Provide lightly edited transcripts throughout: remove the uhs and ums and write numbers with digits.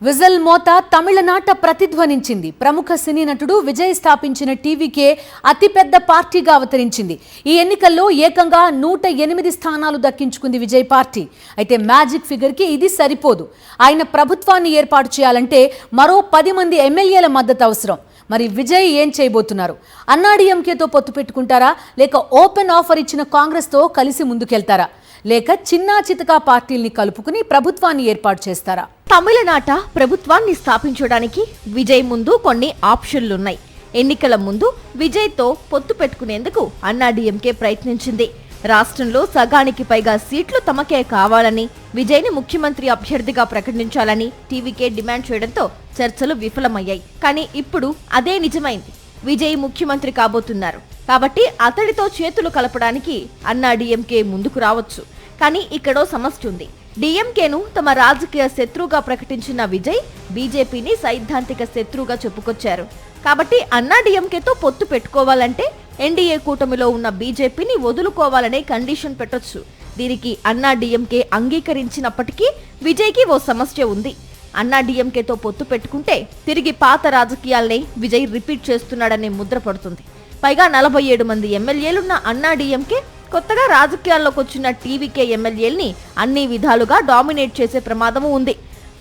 Whistle మోత తమిళనాట ప్రతిధ్వనించింది. ప్రముఖ సినీ నటుడు విజయ్ స్థాపించిన టీవీకే అతిపెద్ద పార్టీగా అవతరించింది. ఈ ఎన్నికల్లో ఏకంగా 108 స్థానాలు దక్కించుకుంది విజయ్ పార్టీ. అయితే మ్యాజిక్ ఫిగర్కి ఇది సరిపోదు. ఆయన ప్రభుత్వాన్ని ఏర్పాటు చేయాలంటే మరో 10 మంది ఎమ్మెల్యేల మద్దతు అవసరం. మరి విజయ్ ఏం చేయబోతున్నారు? అన్నాడీఎంకేతో పొత్తు పెట్టుకుంటారా, లేక ఓపెన్ ఆఫర్ ఇచ్చిన కాంగ్రెస్తో కలిసి ముందుకెళ్తారా, లేక చిన్నా చితకా పార్టీల్ని కలుపుకుని ప్రభుత్వాన్ని ఏర్పాటు చేస్తారా? తమిళనాట ప్రభుత్వాన్ని స్థాపించడానికి విజయ్ ముందు కొన్ని ఆప్షన్లున్నాయి. ఎన్నికల ముందు విజయ్తో పొత్తు పెట్టుకునేందుకు అన్నాడీఎంకే ప్రయత్నించింది. రాష్ట్రంలో సగానికి పైగా సీట్లు తమకే కావాలని, విజయ్ని ముఖ్యమంత్రి అభ్యర్థిగా ప్రకటించాలని టీవీకే డిమాండ్ చేయడంతో చర్చలు విఫలమయ్యాయి. కానీ ఇప్పుడు అదే నిజమైంది. విజయ్ ముఖ్యమంత్రి కాబోతున్నారు కాబట్టి అతడితో చేతులు కలపడానికి అన్నాడీఎంకే ముందుకు రావచ్చు. కానీ ఇక్కడో సమస్య ఉంది. డీఎంకేను తమ రాజకీయ శత్రువుగా ప్రకటించిన విజయ్ బీజేపీని సైద్ధాంతిక శత్రువుగా చెప్పుకొచ్చారు. కాబట్టి అన్నాడీఎంకేతో పొత్తు పెట్టుకోవాలంటే ఎన్డీఏ కూటమిలో ఉన్న బీజేపీని వదులుకోవాలనే కండిషన్ పెట్టొచ్చు. దీనికి అన్నాడీఎంకే అంగీకరించినప్పటికీ విజయ్కి ఓ సమస్య ఉంది. అన్నాడీఎంకేతో పొత్తు పెట్టుకుంటే తిరిగి పాత రాజకీయాల్నే విజయ్ రిపీట్ చేస్తున్నాడనే ముద్ర పడుతుంది. పైగా 47 మంది ఎమ్మెల్యేలున్న అన్నాడీఎంకే కొత్తగా రాజకీయాల్లోకి వచ్చిన టీవీకే ఎమ్మెల్యేల్ని అన్ని విధాలుగా డామినేట్ చేసే ప్రమాదము ఉంది.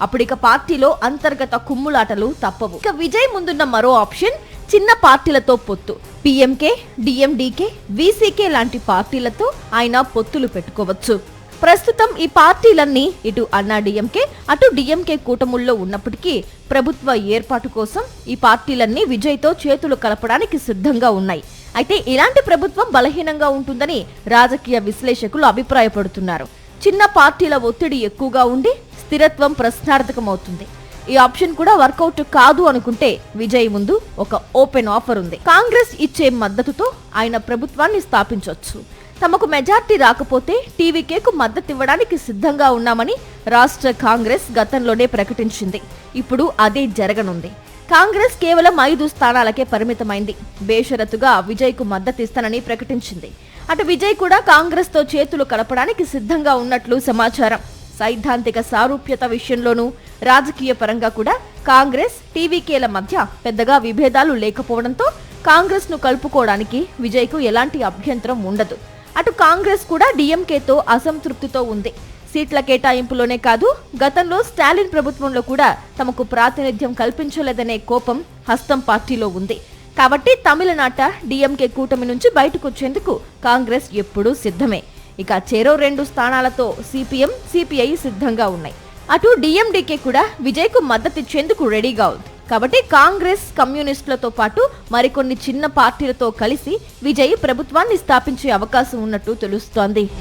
అప్పుడిక పార్టీలో అంతర్గత కుమ్ములాటలు తప్పవు. ఇక విజయ్ ముందున్న మరో ఆప్షన్ చిన్న పార్టీలతో పొత్తు. పీఎంకే, డిఎండీకే, వీసీకే లాంటి పార్టీలతో ఆయన పొత్తులు పెట్టుకోవచ్చు. ప్రస్తుతం ఈ పార్టీలన్నీ ఇటు అన్నాడీఎంకే అటు డిఎంకే కూటముల్లో ఉన్నప్పటికీ ప్రభుత్వ ఏర్పాటు కోసం ఈ పార్టీలన్నీ విజయ్తో చేతులు కలపడానికి సిద్ధంగా ఉన్నాయి. అయితే ఇలాంటి ప్రభుత్వం బలహీనంగా ఉంటుందని రాజకీయ విశ్లేషకులు అభిప్రాయపడుతున్నారు. చిన్న పార్టీల ఒత్తిడి ఎక్కువగా ఉండి స్థిరత్వం ప్రశ్నార్థకమవుతుంది. ఈ ఆప్షన్ కూడా వర్కౌట్ కాదు అనుకుంటే విజయ్ ముందు ఒక ఓపెన్ ఆఫర్ ఉంది. కాంగ్రెస్ ఇచ్చే మద్దతుతో ఆయన ప్రభుత్వాన్ని స్థాపించొచ్చు. తమకు మెజార్టీ రాకపోతే టీవీకేకు మద్దతు ఇవ్వడానికి సిద్ధంగా ఉన్నామని రాష్ట్ర కాంగ్రెస్ గతంలోనే ప్రకటించింది. ఇప్పుడు అదే జరగనుంది. కాంగ్రెస్ కేవలం 5 స్థానాలకే పరిమితమైంది. బేషరతుగా విజయ్కు మద్దతిస్తానని ప్రకటించింది. అటు విజయ్ కూడా కాంగ్రెస్తో చేతులు కలపడానికి సిద్ధంగా ఉన్నట్లు సమాచారం. సైద్ధాంతిక సారూప్యత విషయంలోనూ రాజకీయ పరంగా కూడా కాంగ్రెస్ టీవీకేల మధ్య పెద్దగా విభేదాలు లేకపోవడంతో కాంగ్రెస్ ను కలుపుకోవడానికి విజయ్కు ఎలాంటి అభ్యంతరం ఉండదు. అటు కాంగ్రెస్ కూడా డీఎంకేతో అసంతృప్తితో ఉంది. సీట్ల కేటాయింపులోనే కాదు, గతంలో స్టాలిన్ ప్రభుత్వంలో కూడా తమకు ప్రాతినిధ్యం కల్పించలేదనే కోపం హస్తం పార్టీలో ఉంది. కాబట్టి తమిళనాట డీఎంకే కూటమి నుంచి బయటకు వచ్చేందుకు కాంగ్రెస్ ఎప్పుడూ సిద్ధమే. ఇక చెరో 2 స్థానాలతో సిపిఎం, సిపిఐ సిద్ధంగా ఉన్నాయి. అటు డిఎండీకే కూడా విజయ్కు మద్దతిచ్చేందుకు రెడీగా ఉంది. కాబట్టి కాంగ్రెస్, కమ్యూనిస్టులతో పాటు మరికొన్ని చిన్న పార్టీలతో కలిసి విజయ్ ప్రభుత్వాన్ని స్థాపించే అవకాశం ఉన్నట్టు తెలుస్తోంది.